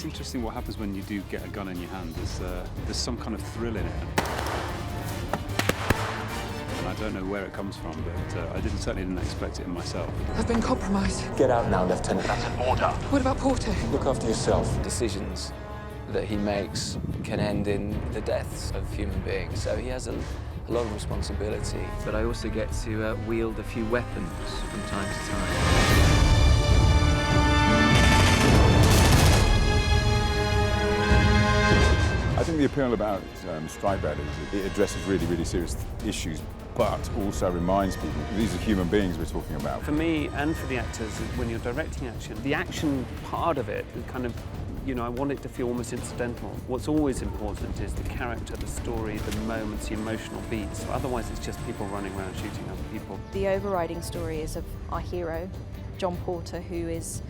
It's interesting what happens when you do get a gun in your hand. There's some kind of thrill in it. And I don't know where it comes from, but I certainly didn't expect it in myself. I've been compromised. Get out now, Lieutenant. That's an order. What about Porter? Look after yourself. Decisions that he makes can end in the deaths of human beings, so he has a lot of responsibility. But I also get to wield a few weapons from time to time. I think the appeal about Strikeback is it addresses really, really serious issues, but also reminds people these are human beings we're talking about. For me and for the actors, when you're directing action, the action part of it kind of, you know, I want it to feel almost incidental. What's always important is the character, the story, the moments, the emotional beats. Otherwise, it's just people running around shooting other people. The overriding story is of our hero, John Porter, who is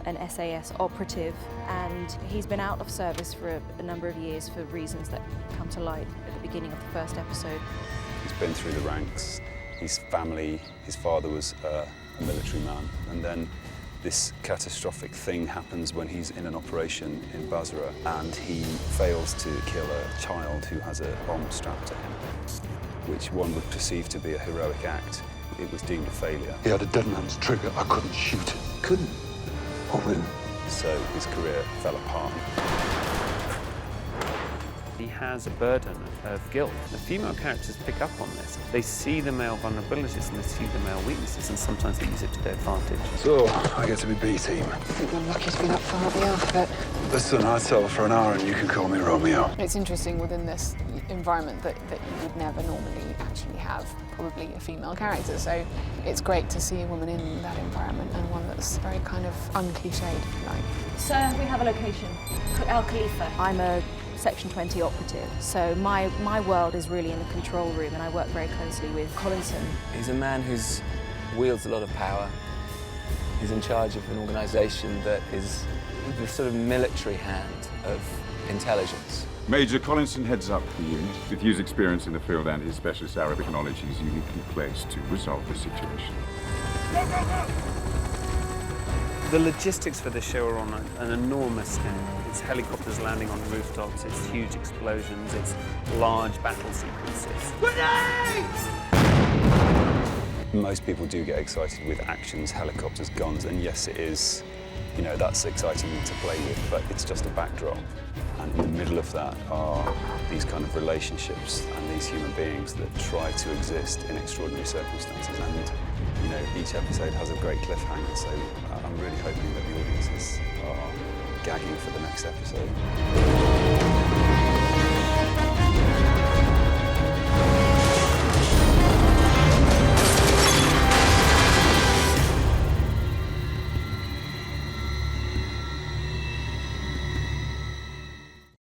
an SAS operative, and he's been out of service for a number of years for reasons that come to light at the beginning of the first episode. He's been through the ranks, his family, his father was a military man, and then this catastrophic thing happens when he's in an operation in Basra and he fails to kill a child who has a bomb strapped to him, which one would perceive to be a heroic act. It was deemed a failure. He had a dead man's trigger. I couldn't shoot it. Couldn't? Or wouldn't? So his career fell apart. He has a burden of guilt. The female characters pick up on this. They see the male vulnerabilities and they see the male weaknesses, and sometimes they use it to their advantage. So, I get to be B-team. I think you're lucky to be that far up the alphabet. Listen, I'd settle for an hour and you can call me Romeo. It's interesting within this environment that you would never normally actually have probably a female character, so it's great to see a woman in that environment and one that's very kind of uncliched, if you like. Sir, we have a location, Al Khalifa. I'm a Section 20 operative, so my world is really in the control room, and I work very closely with COLLINSON. He's a man who wields a lot of power. He's in charge of an organisation that is the sort of military hand of intelligence. Major Collinson heads up the unit. With Hugh's experience in the field and his specialist Arabic knowledge, he's uniquely placed to resolve the situation. The logistics for the show are on an enormous scale. It's helicopters landing on rooftops, it's huge explosions, it's large battle sequences. Most people do get excited with actions, helicopters, guns, and yes, it is, you know, that's exciting to play with, but it's just a backdrop. And in the middle of that are these kind of relationships and these human beings that try to exist in extraordinary circumstances. And, you know, each episode has a great cliffhanger, so I'm really hoping that the audiences are gagging for the next episode.